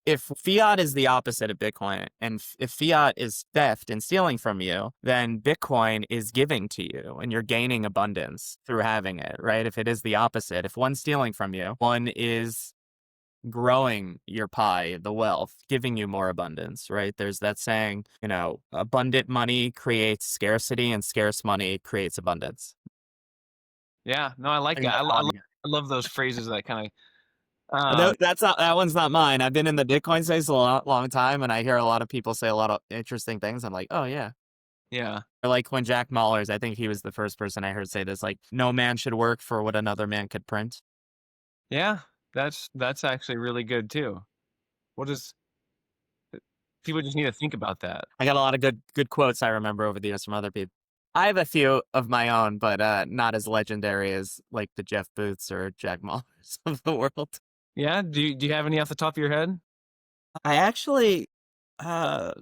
if fiat is the opposite of Bitcoin, and if fiat is theft and stealing from you, then Bitcoin is giving to you and you're gaining abundance through having it, right? If it is the opposite, if one's stealing from you, one is growing your pie, the wealth, giving you more abundance, right? There's that saying, abundant money creates scarcity and scarce money creates abundance. Yeah, no, I like Bring that. that all together. I love those phrases that kind of, No, that one's not mine. I've been in the Bitcoin space a long time, and I hear a lot of people say a lot of interesting things. I'm like, oh yeah. yeah, Or like when Jack Mallers, I think he was the first person I heard say this, like, no man should work for what another man could print. yeah, that's actually really good too. What is People just need to think about that. I got a lot of good quotes I remember over the years from other people. I have a few of my own, but not as legendary as like the Jeff Booths or Jack Mallers of the world. Yeah, do you have any off the top of your head? I actually, not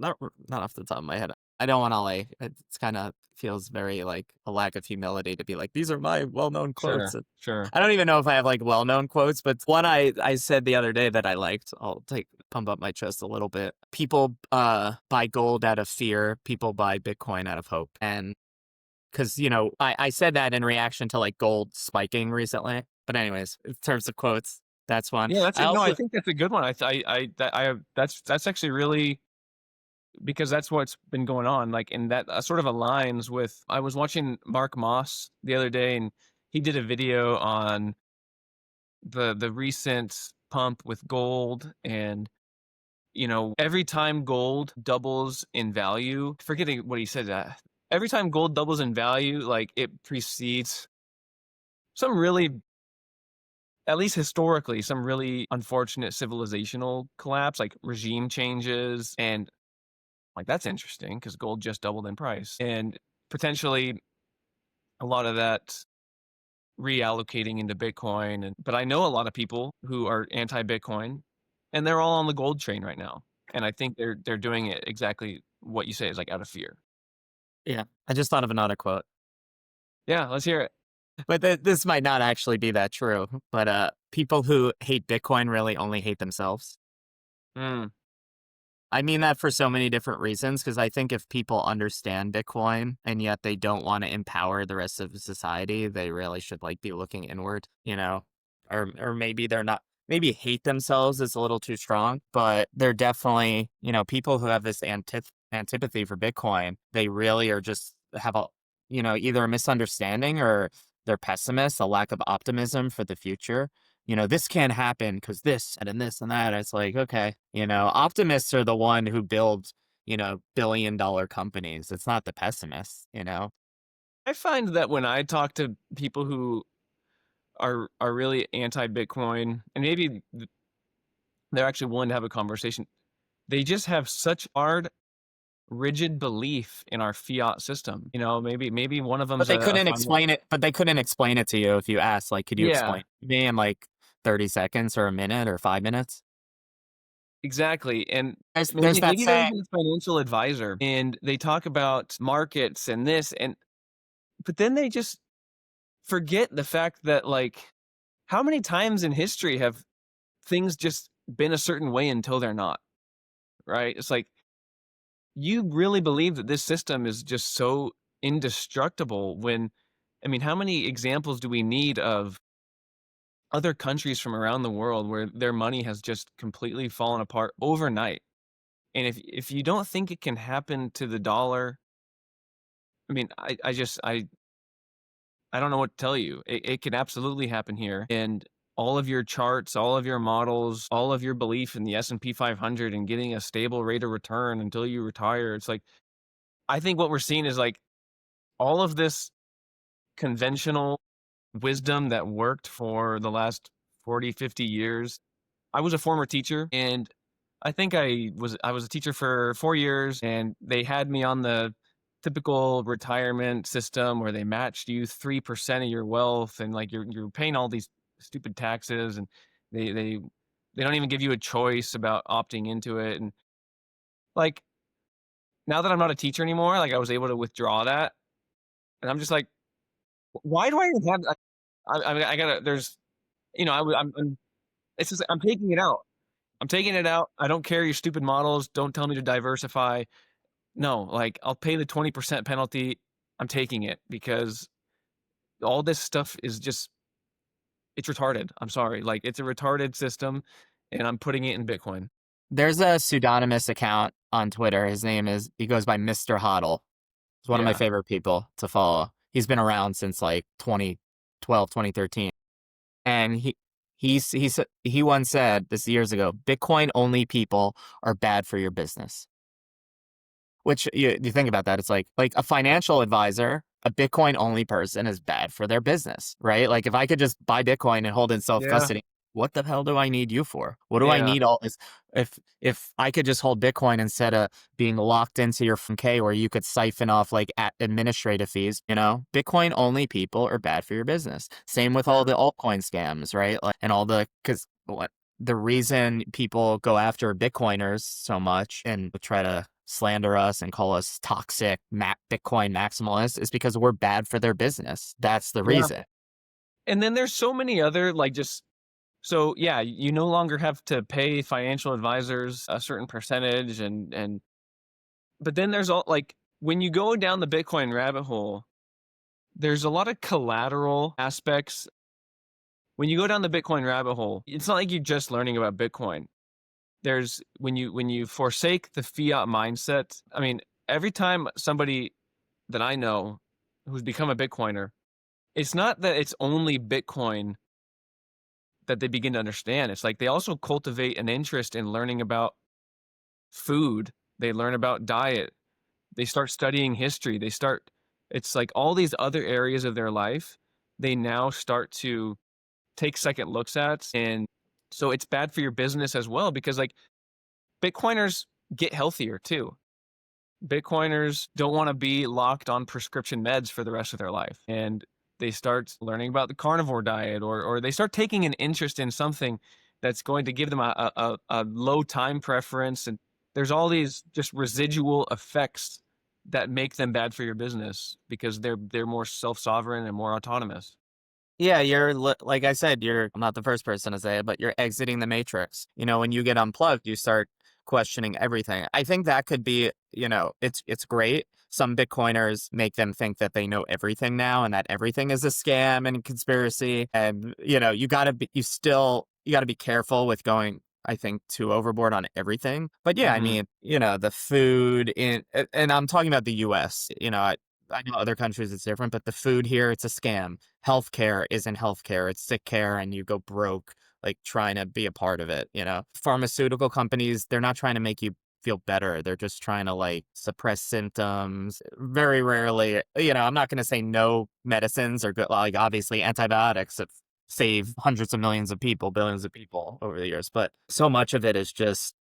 off the top of my head. I don't want to like. It's kind of feels very like a lack of humility to be like, these are my well-known quotes. Sure, sure. I don't even know if I have like well-known quotes, but one I said the other day that I liked. I'll pump up my chest a little bit. People buy gold out of fear. People buy Bitcoin out of hope. And because I said that in reaction to like gold spiking recently. But anyways, in terms of quotes, that's one. Yeah, I no, I also think that's a good one. That's actually really, because that's what's been going on. Like, and that sort of aligns with, I was watching Mark Moss the other day, and he did a video on the recent pump with gold, and every time gold doubles in value, forgetting what he said, every time gold doubles in value, like it precedes some really, at least historically, some really unfortunate civilizational collapse, like regime changes. And like, that's interesting because gold just doubled in price, and potentially a lot of that reallocating into Bitcoin. But I know a lot of people who are anti-Bitcoin, and they're all on the gold train right now. And I think they're doing it exactly what you say, is like out of fear. yeah, I just thought of another quote. Yeah, let's hear it. But this might not actually be that true. But people who hate Bitcoin really only hate themselves. Mm, I mean that for so many different reasons, because I think if people understand Bitcoin and yet they don't want to empower the rest of society, they really should like be looking inward, or maybe they're not. Maybe hate themselves is a little too strong, but they're definitely, people who have this antipathy for Bitcoin. They really are just have either a misunderstanding or they're pessimists, a lack of optimism for the future. This can't happen because this and this and that. It's like, okay, optimists are the one who builds, billion-dollar companies. It's not the pessimists. I find that when I talk to people who are really anti-Bitcoin, and maybe they're actually willing to have a conversation, they just have such hard, rigid belief in our fiat system. Maybe one of But them's they a couldn't final. explain it. But they couldn't explain it to you if you asked, like, could you Yeah, explain it to me in like 30 seconds or a minute or 5 minutes? exactly. And There's that maybe they're saying. even a financial advisor and they talk about markets and this and but then they just forget the fact that like how many times in history have things just been a certain way until they're not, right? It's like you really believe that this system is just so indestructible when I mean, how many examples do we need of other countries from around the world where their money has just completely fallen apart overnight? And if you don't think it can happen to the dollar, I mean, I don't know what to tell you. It can absolutely happen here. And all of your charts, all of your models, all of your belief in the S&P 500 and getting a stable rate of return until you retire. It's like I think what we're seeing is like all of this conventional wisdom that worked for the last 40, 50 years. I was a former teacher and I was a teacher for 4 years and they had me on the typical retirement system where they matched you 3% of your wealth and like you're paying all these stupid taxes and they they they don't even give you a choice about opting into it and like now that I'm not a teacher anymore, like I was able to withdraw that and I'm just like why do I even have I mean I gotta there's you know I'm it's just I'm taking it out. I'm taking it out. I don't care your stupid models. Don't tell me to diversify. No, like I'll pay the 20% penalty. I'm taking it because all this stuff is just it's retarded. I'm sorry. Like it's a retarded system and I'm putting it in Bitcoin. There's a pseudonymous account on Twitter. He goes by Mr. Hodl. He's one of my Yeah. favorite people to follow. He's been around since like 2012, 2013. And he once said this years ago, Bitcoin only people are bad for your business. Which you think about that, it's like a financial advisor, a Bitcoin only person is bad for their business, right? Like if I could just buy Bitcoin and hold in self Yeah. custody, what the hell do I need you for? What do I Yeah. need all this? If I could just hold Bitcoin instead of being locked into your 401k where you could siphon off like administrative fees, Bitcoin only people are bad for your business. Same with all Yeah. the altcoin scams, right? Like, and all because what the reason people go after Bitcoiners so much and try to slander us and call us toxic Bitcoin maximalists is because we're bad for their business. That's the Yeah. reason. And then there's so many other like just so yeah, you no longer have to pay financial advisors a certain percentage and but then there's all like when you go down the Bitcoin rabbit hole, there's a lot of collateral aspects. When you go down the Bitcoin rabbit hole, it's not like you're just learning about Bitcoin. There's when you forsake the fiat mindset. I mean, every time somebody that I know who's become a Bitcoiner, it's not that it's only Bitcoin that they begin to understand. It's like they also cultivate an interest in learning about food. They learn about diet. They start studying history. It's like all these other areas of their life, they now start to take second looks at. And so it's bad for your business as well because like Bitcoiners get healthier too. Bitcoiners don't want to be locked on prescription meds for the rest of their life. And they start learning about the carnivore diet or they start taking an interest in something that's going to give them a low time preference. And there's all these just residual effects that make them bad for your business because they're more self-sovereign and more autonomous. Yeah, like I said, I'm not the first person to say it, but you're exiting the matrix. When you get unplugged, you start questioning everything. I think that could be, it's great. Some Bitcoiners make them think that they know everything now and that everything is a scam and conspiracy. And, you gotta be careful with going, I think, too overboard on everything. But yeah, I Hmm. mean, the food and I'm talking about the US, I know other countries it's different, but the food here, it's a scam. Healthcare isn't healthcare. It's sick care and you go broke, like trying to be a part of it, Pharmaceutical companies, they're not trying to make you feel better. They're just trying to like suppress symptoms. Very rarely, I'm not going to say no medicines are good. Like obviously antibiotics have saved hundreds of millions of people, billions of people over the years, but so much of it is just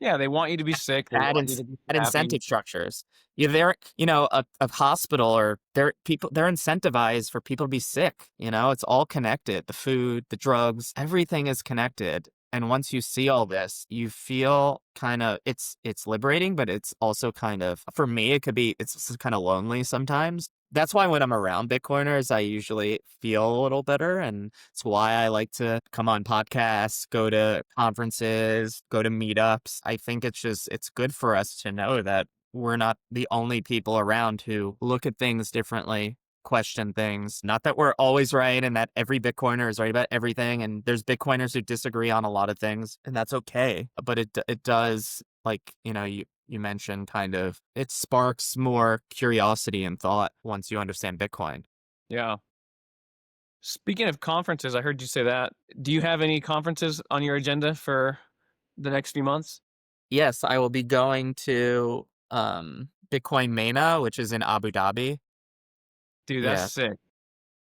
Yeah, they want you to be sick. They bad, want you to be bad happy. incentive structures. A hospital or they're incentivized for people to be sick. It's all connected. The food, the drugs, everything is connected. And once you see all this, you feel kind of it's liberating, but it's also kind of, for me, it's kind of lonely sometimes. That's why when I'm around Bitcoiners, I usually feel a little better. And it's why I like to come on podcasts, go to conferences, go to meetups. I think it's good for us to know that we're not the only people around who look at things differently, question things. Not that we're always right and that every Bitcoiner is right about everything. And there's Bitcoiners who disagree on a lot of things, and that's okay. But it does, like, you mentioned, kind of, it sparks more curiosity and thought once you understand Bitcoin. Yeah. Speaking of conferences, I heard you say that. Do you have any conferences on your agenda for the next few months? Yes, I will be going to Bitcoin Mena, which is in Abu Dhabi. Dude, that's Yeah. sick.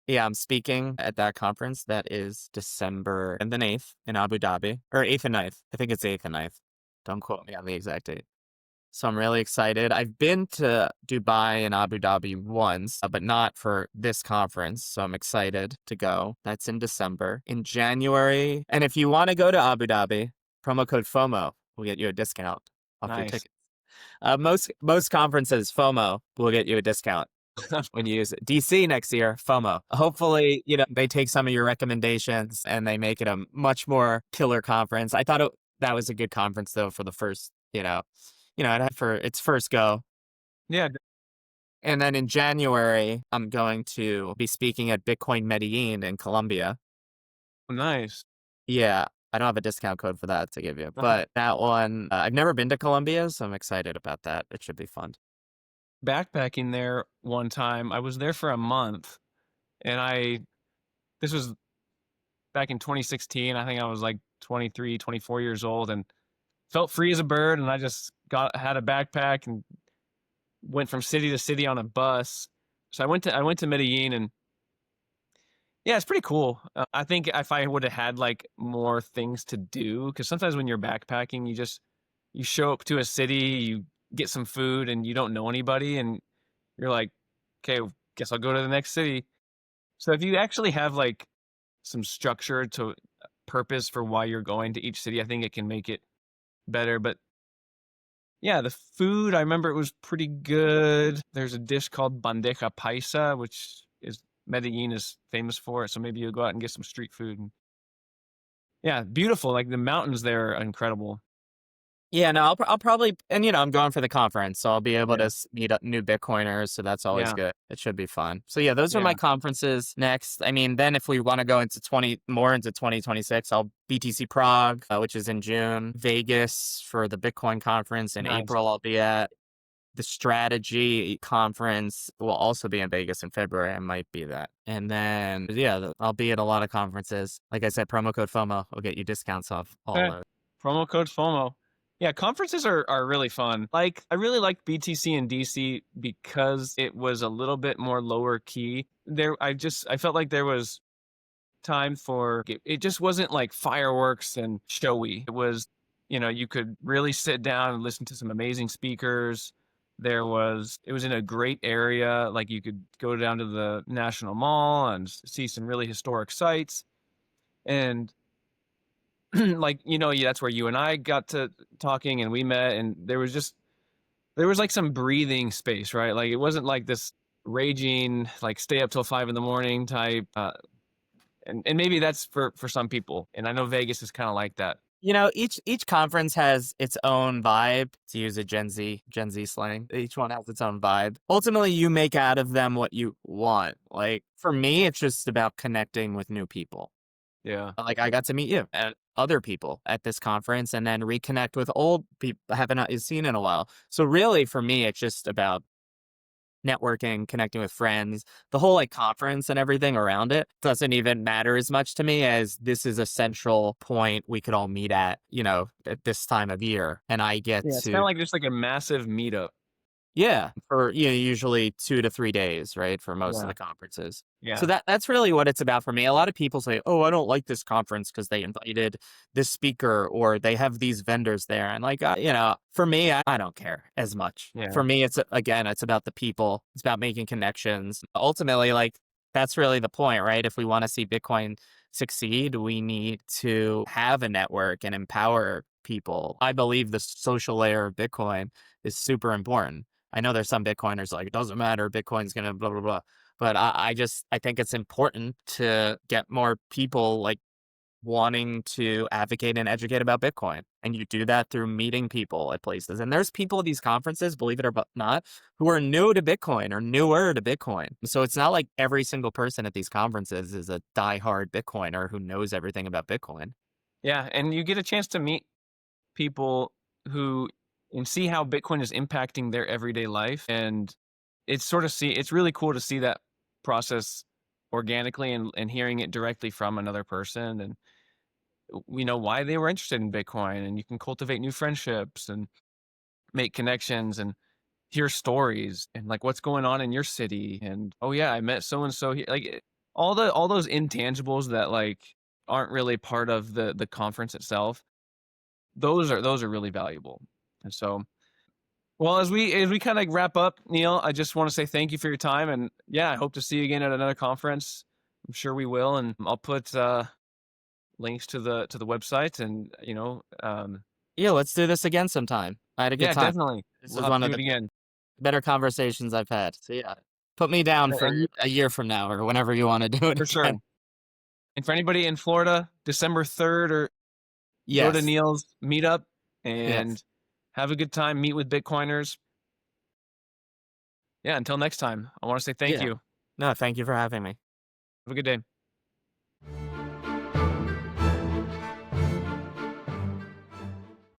Yeah, I'm speaking at that conference. That is December and the 8th in Abu Dhabi, or 8th and 9th. I think it's 8th and 9th. Don't quote me on the exact date. So I'm really excited. I've been to Dubai and Abu Dhabi once, but not for this conference. So I'm excited to go. That's in December. In January, and if you want to go to Abu Dhabi, promo code FOMO will get you a discount off your Nice. ticket. Most conferences, FOMO will get you a discount when you use it. DC next year, FOMO. Hopefully, they take some of your recommendations and they make it a much more killer conference. I thought that was a good conference though for the first, for its first go. Yeah, And then in January, I'm going to be speaking at Bitcoin Medellin in Colombia. nice. Yeah, I don't have a discount code for that to give you, but that one, I've never been to Colombia, so I'm excited about that. It should be fun. Backpacking there one time. I was there for a month, and this was back in 2016. I think I was like 23, 24 years old, and felt free as a bird. And I just had a backpack and went from city to city on a bus. So I went to Medellin, and yeah, it's pretty cool. I think if I would have had like more things to do, because sometimes when you're backpacking, you show up to a city, you get some food, and you don't know anybody, and you're like, okay, guess I'll go to the next city. So if you actually have like some structure to purpose for why you're going to each city, I think it can make it better. But yeah, the food, I remember it was pretty good. There's a dish called bandeja paisa, which is Medellin is famous for it. So maybe you'll go out and get some street food. And yeah, beautiful. Like the mountains there are incredible. Yeah, no, I'll probably, and I'm going for the conference, so I'll be able to Yeah. meet up new Bitcoiners, so that's always Yeah. good. It should be fun. So yeah, those are my Yeah. conferences next. I mean, then if we want to go into 2026, I'll BTC Prague, which is in June, Vegas for the Bitcoin conference in Nice. April. I'll be at the strategy conference will also be in Vegas in February. I might be that. And then, yeah, I'll be at a lot of conferences. Like I said, promo code FOMO will get you discounts off all Okay. those. Promo code FOMO. Yeah, conferences are really fun. Like I really liked BTC and DC because it was a little bit more lower key. I felt like there was time for it just wasn't like fireworks and showy. It was, you could really sit down and listen to some amazing speakers. It was in a great area. Like you could go down to the National Mall and see some really historic sites. And like, yeah, that's where you and I got to talking and we met, and there was like some breathing space, right? Like it wasn't like this raging, like stay up till 5 in the morning type. And maybe that's for some people. And I know Vegas is kind of like that. Each conference has its own vibe, to use a Gen Z slang. Each one has its own vibe. Ultimately, you make out of them what you want. Like for me, it's just about connecting with new people. Yeah. Like I got to meet you and other people at this conference and then reconnect with old people I haven't seen in a while. So really for me, it's just about networking, connecting with friends. The whole like conference and everything around it doesn't even matter as much to me as this is a central point we could all meet at, at this time of year. And I get Yeah. It's kind to, of like just like a massive meetup. yeah, for usually 2 to 3 days, right? For most of Yeah. the conferences. So Yeah. that's really what it's about for me. A lot of people say, "Oh, I don't like this conference because they invited this speaker or they have these vendors there." And like, for me, I don't care as much. Yeah. For me, it's about the people. It's about making connections. Ultimately, like That's really the point, right? If we want to see Bitcoin succeed, we need to have a network and empower people. I believe the social layer of Bitcoin is super important. I know there's some Bitcoiners like, it doesn't matter, Bitcoin's gonna blah blah blah. But I think it's important to get more people like wanting to advocate and educate about Bitcoin. And you do that through meeting people at places. And there's people at these conferences, believe it or not, who are new to Bitcoin or newer to Bitcoin. So it's not like every single person at these conferences is a diehard Bitcoiner who knows everything about Bitcoin. Yeah, and you get a chance to meet people who and see how Bitcoin is impacting their everyday life, and it's really cool to see that process organically and hearing it directly from another person, and we know why they were interested in Bitcoin, and you can cultivate new friendships and make connections and hear stories and like what's going on in your city, and oh yeah, I met so and so here, all those intangibles that like aren't really part of the conference itself. Those are really valuable. And so, well, as we kind of wrap up, Neil, I just want to say thank you for your time, and yeah, I hope to see you again at another conference. I'm sure we will, and I'll put links to the website, and Yeah, let's do this again sometime. I had a good yeah, time. definitely, This we'll is have to one do of it the again. better conversations I've had. So yeah, put me down for And a year from now or whenever you want to do it for sure. again. And for anybody in Florida, December 3rd, or go to Yes. Neil's meetup Yes. and have a good time. Meet with Bitcoiners. Yeah. Until next time, I want to say thank Yeah. you. No, thank you for having me. Have a good day.